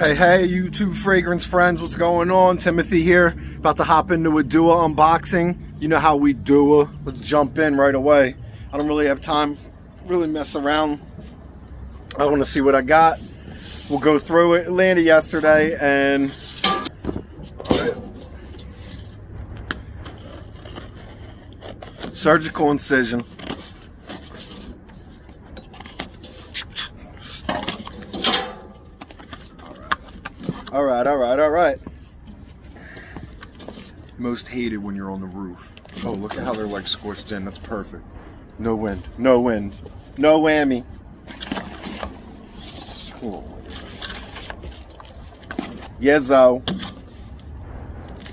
Hey, YouTube fragrance friends, what's going on? Timothy here, about to hop into a Dua unboxing. You know how we do it. Let's jump in right away. I don't really have time, really mess around. I want to see what I got. We'll go through it. It landed yesterday, and surgical incision. All right. Most hated when you're on the roof. Oh, look at how they're like scorched in. That's perfect. No wind. No whammy. Oh. Yezo.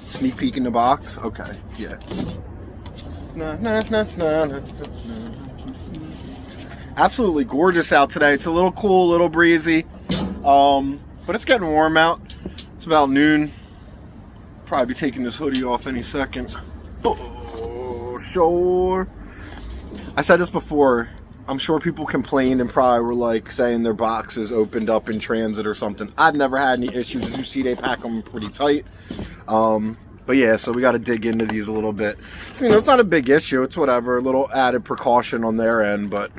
Sneak peek in the box. Okay. Yeah. Absolutely gorgeous out today. It's a little cool, a little breezy. But it's getting warm out. It's about noon. Probably be taking this hoodie off any second. Oh, sure. I said this before. I'm sure people complained and probably were like saying their boxes opened up in transit or something. I've never had any issues. As you see, they pack them pretty tight. But yeah, so we got to dig into these a little bit. So, you know, it's not a big issue. It's whatever. A little added precaution on their end. But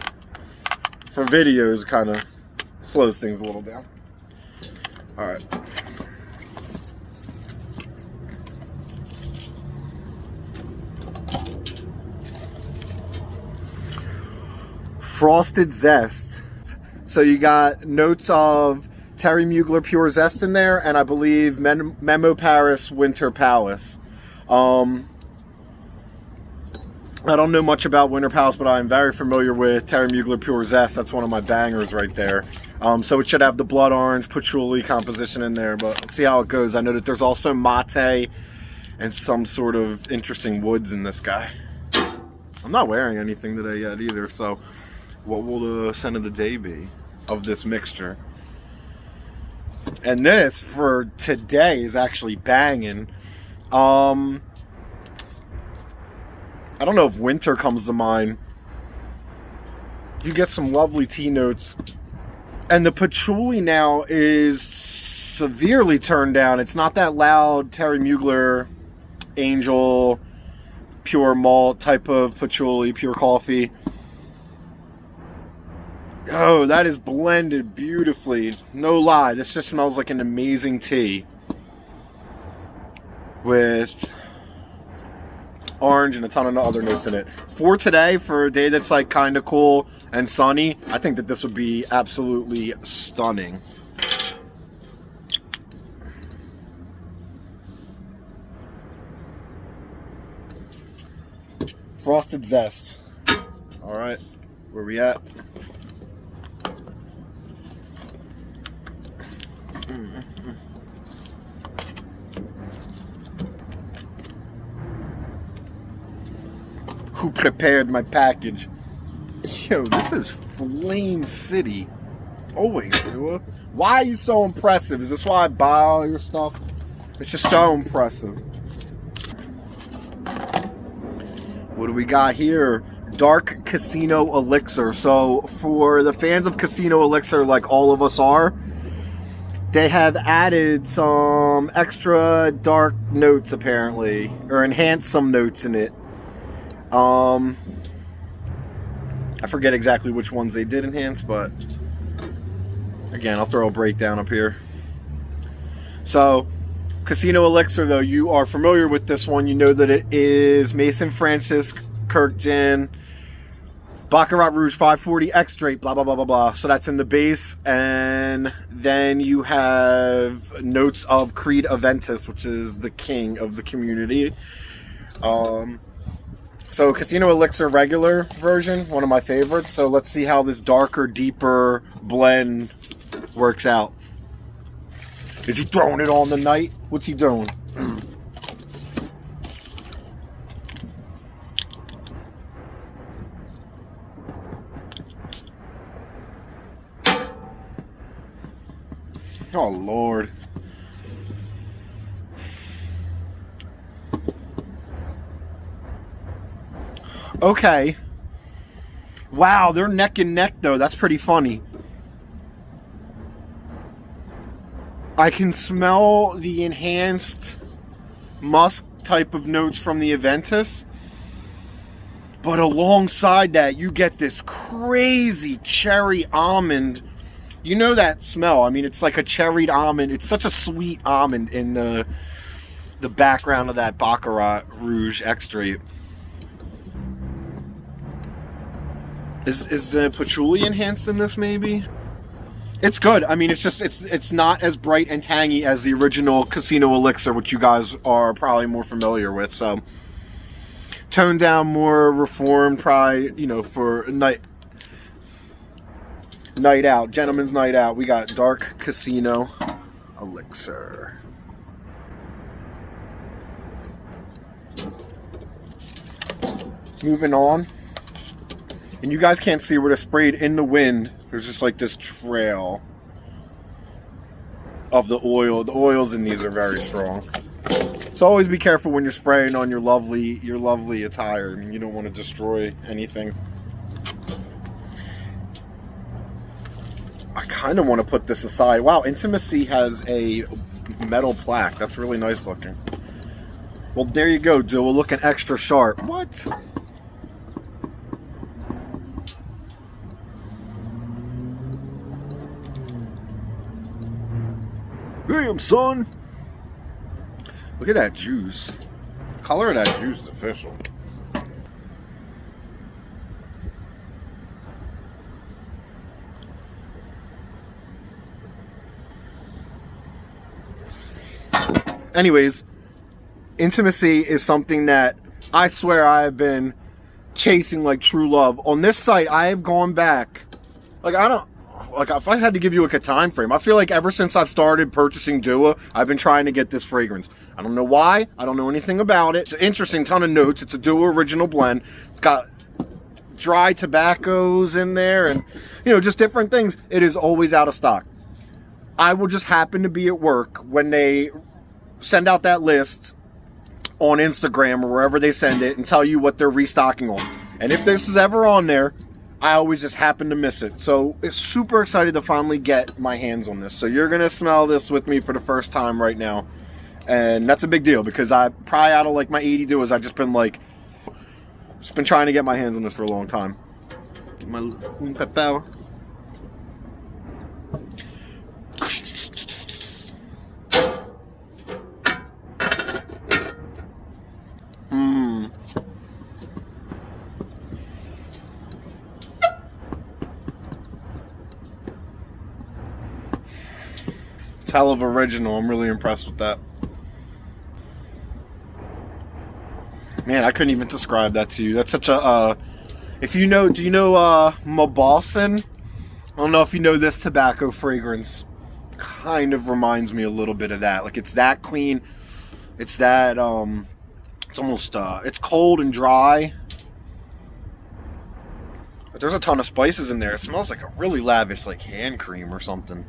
for videos, kind of slows things a little down. All right. Frosted Zest. So you got notes of Terry Mugler Pure Zest in there, and I believe Memo Paris Winter Palace. I don't know much about Winter Palace, but I'm very familiar with Terry Mugler Pure Zest. That's one of my bangers right there. So it should have the blood orange patchouli composition in there, but let's see how it goes. I know that there's also mate and some sort of interesting woods in this guy. I'm not wearing anything today yet either, so what will the scent of the day be of this mixture? And this for today is actually banging. I don't know if winter comes to mind. You get some lovely tea notes. And the patchouli now is severely turned down. It's not that loud Terry Mugler Angel pure malt type of patchouli, pure coffee. Oh, that is blended beautifully. No lie, this just smells like an amazing tea with orange and a ton of other notes in it. For today, for a day that's like kind of cool and sunny, I think that this would be absolutely stunning. Frosted Zest. All right, where we at? Who prepared my package? Yo, this is Flame City. Always, Dua. Why are you so impressive? Is this why I buy all your stuff? It's just so impressive. What do we got here? Dark Casino Elixir. So for the fans of Casino Elixir, like all of us are, they have added some extra dark notes apparently, or enhanced some notes in it. I forget exactly which ones they did enhance, but again, I'll throw a breakdown up here. So, Casino Elixir, though, you are familiar with this one. You know that it is Mason Francis Kirk Gin, Baccarat Rouge 540 Extrait, blah, blah, blah, blah, blah. So that's in the base. And then you have notes of Creed Aventus, which is the king of the community. So Casino Elixir regular version, one of my favorites. So let's see how this darker, deeper blend works out. Is he throwing it on the night? What's he doing? Oh, Lord. Okay. Wow, they're neck and neck, though. That's pretty funny. I can smell the enhanced musk type of notes from the Aventus, but alongside that you get this crazy cherry almond. You know that smell. I mean, it's like a cherried almond. It's such a sweet almond in the background of that Baccarat Rouge extract. Is the patchouli enhanced in this maybe? It's good. I mean, it's not as bright and tangy as the original Casino Elixir, which you guys are probably more familiar with. So, toned down, more reformed, probably, you know, for night out, gentleman's night out. We got Dark Casino Elixir. Moving on. And you guys can't see where it's sprayed in the wind. There's just like this trail of the oil. The oils in these are very strong. So always be careful when you're spraying on your lovely attire. I mean, you don't want to destroy anything. I kind of want to put this aside. Wow, Intimacy has a metal plaque. That's really nice looking. Well, there you go, Dua, looking extra sharp. What? Damn, son. Look at that juice. The color of that juice is official. Anyways, Intimacy is something that I swear I have been chasing like true love. On this site, I have gone back. Like, if I had to give you like a time frame, I feel like ever since I've started purchasing Dua, I've been trying to get this fragrance. I don't know why. I don't know anything about it. It's an interesting ton of notes. It's a Dua original blend. It's got dry tobaccos in there and, you know, just different things. It is always out of stock. I will just happen to be at work when they send out that list on Instagram or wherever they send it and tell you what they're restocking on. And if this is ever on there, I always just happen to miss it. So it's super excited to finally get my hands on this. So you're going to smell this with me for the first time right now. And that's a big deal because I probably out of like my 80 Duas, I've just been trying to get my hands on this for a long time. Get my papel. It's hell of original. I'm really impressed with that. Man, I couldn't even describe that to you. That's such a, do you know Mabossin? I don't know if you know this tobacco fragrance. Kind of reminds me a little bit of that. Like, it's that clean. It's that, it's almost, it's cold and dry. But there's a ton of spices in there. It smells like a really lavish, like, hand cream or something.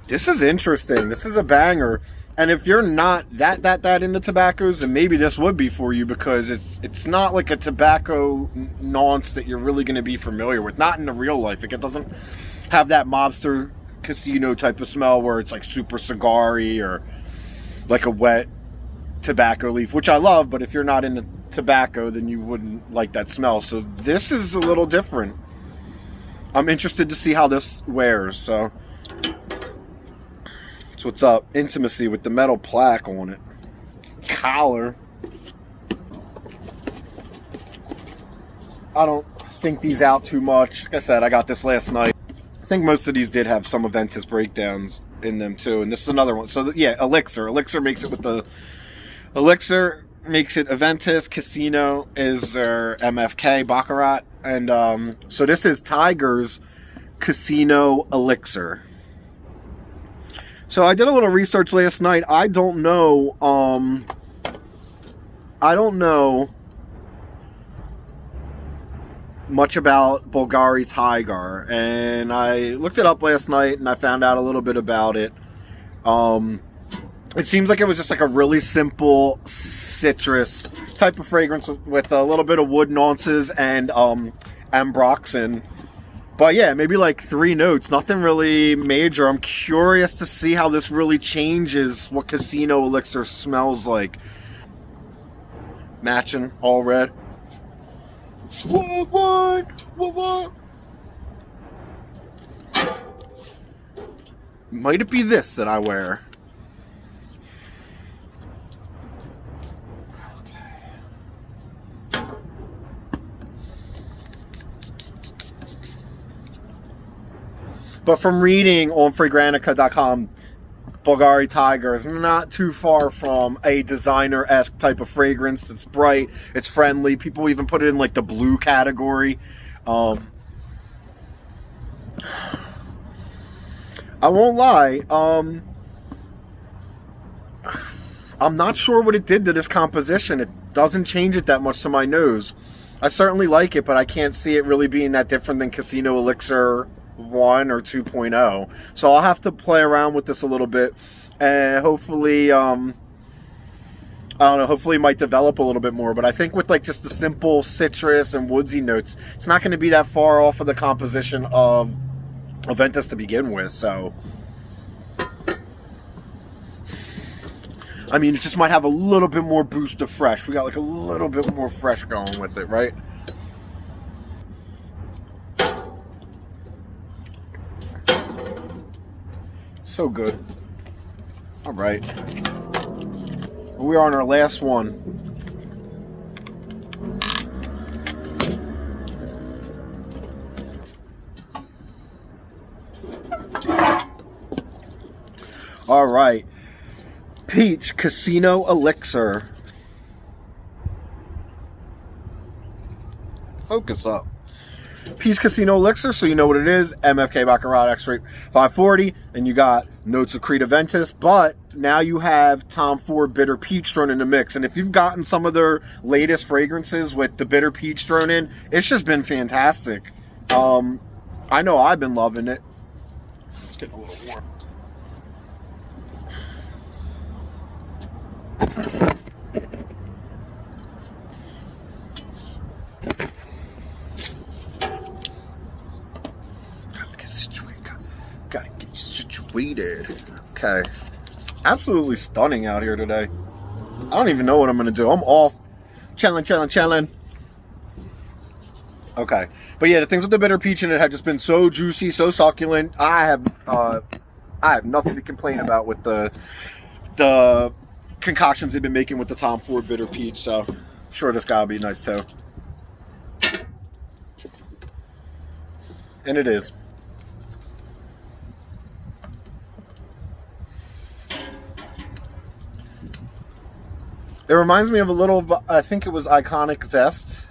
This is interesting. This is a banger. And if you're not that into tobaccos, then maybe this would be for you because it's not like a tobacco nonce that you're really going to be familiar with. Not in the real life. Like, it doesn't have that mobster casino type of smell where it's like super cigar-y or like a wet tobacco leaf, which I love. But if you're not into tobacco, then you wouldn't like that smell. So this is a little different. I'm interested to see how this wears. So what's up? Intimacy with the metal plaque on it. Collar. I don't think these out too much. Like I said, I got this last night. I think most of these did have some Aventus breakdowns in them too. And this is another one. So yeah, Elixir. Elixir makes it with the... Elixir makes it Aventus. Casino is their MFK, Baccarat. And so this is Tiger's Casino Elixir. So I did a little research last night. I don't know much about Bulgari Tiger, and I looked it up last night and I found out a little bit about it. It seems like it was just like a really simple citrus type of fragrance with a little bit of wood nuances and ambroxan But yeah, maybe like 3 notes, nothing really major. I'm curious to see how this really changes what Casino Elixir smells like. Matching, all red. What? Might it be this that I wear? But from reading on Fragrantica.com, Bulgari Tiger is not too far from a designer-esque type of fragrance. It's bright, it's friendly. People even put it in like the blue category. I won't lie. I'm not sure what it did to this composition. It doesn't change it that much to my nose. I certainly like it, but I can't see it really being that different than Casino Elixir 1 or 2.0. So I'll have to play around with this a little bit, and hopefully I don't know, hopefully it might develop a little bit more. But I think with like just the simple citrus and woodsy notes, it's not going to be that far off of the composition of Aventus to begin with. So I mean, it just might have a little bit more boost of fresh. We got like a little bit more fresh going with it, right? So good. All right. We are on our last one. All right. Peach Casino Elixir. Focus up. Peach Casino Elixir, so you know what it is. MFK Baccarat X rate 540, and you got notes of Creed Aventus, but now you have Tom Ford Bitter Peach thrown in the mix. And if you've gotten some of their latest fragrances with the Bitter Peach thrown in, it's just been fantastic. I know I've been loving it. It's getting a little warm. Gotta get you situated. Okay. Absolutely stunning out here today. I don't even know what I'm gonna do. I'm off. Challenge. Okay. But yeah, the things with the bitter peach in it have just been so juicy, so succulent. I have nothing to complain about with the concoctions they've been making with the Tom Ford Bitter Peach, so I'm sure this guy will be nice too. And it is. It reminds me of a little, I think it was Iconic Zest.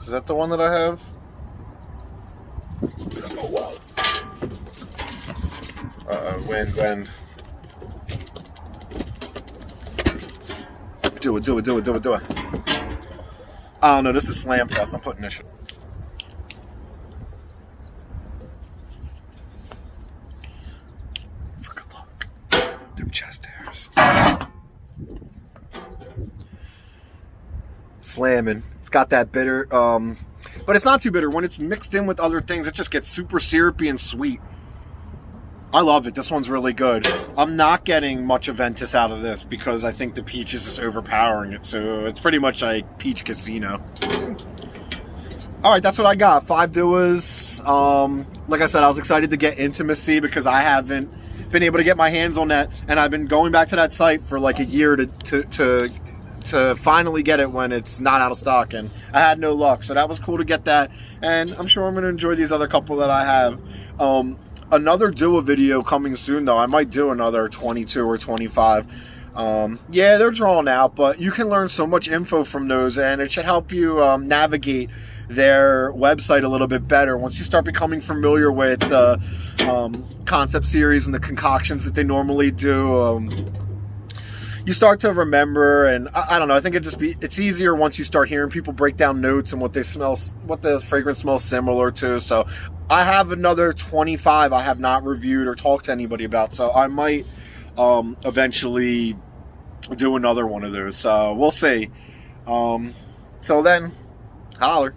Is that the one that I have? Oh, wow. Wind. Do it. I don't know, this is Slam Fest. I'm putting this shit. For good luck. Them chest hairs. Slamming. It's got that bitter, but it's not too bitter. When it's mixed in with other things, it just gets super syrupy and sweet. I love it. This one's really good. I'm not getting much Aventus out of this because I think the peach is just overpowering it. So it's pretty much like Peach Casino. All right, that's what I got. 5 duos. Like I said, I was excited to get Intimacy because I haven't been able to get my hands on that, and I've been going back to that site for like a year to finally get it when it's not out of stock, and I had no luck. So that was cool to get that, and I'm sure I'm going to enjoy these other couple that I have. Another duo video coming soon, though. I might do another 22 or 25. Yeah, they're drawn out, but you can learn so much info from those, and it should help you navigate their website a little bit better once you start becoming familiar with the concept series and the concoctions that they normally do. You start to remember, and I don't know, I think it's easier once you start hearing people break down notes and what they smell, what the fragrance smells similar to. So I have another 25 I have not reviewed or talked to anybody about, so I might eventually do another one of those. So we'll see. Till then, holler.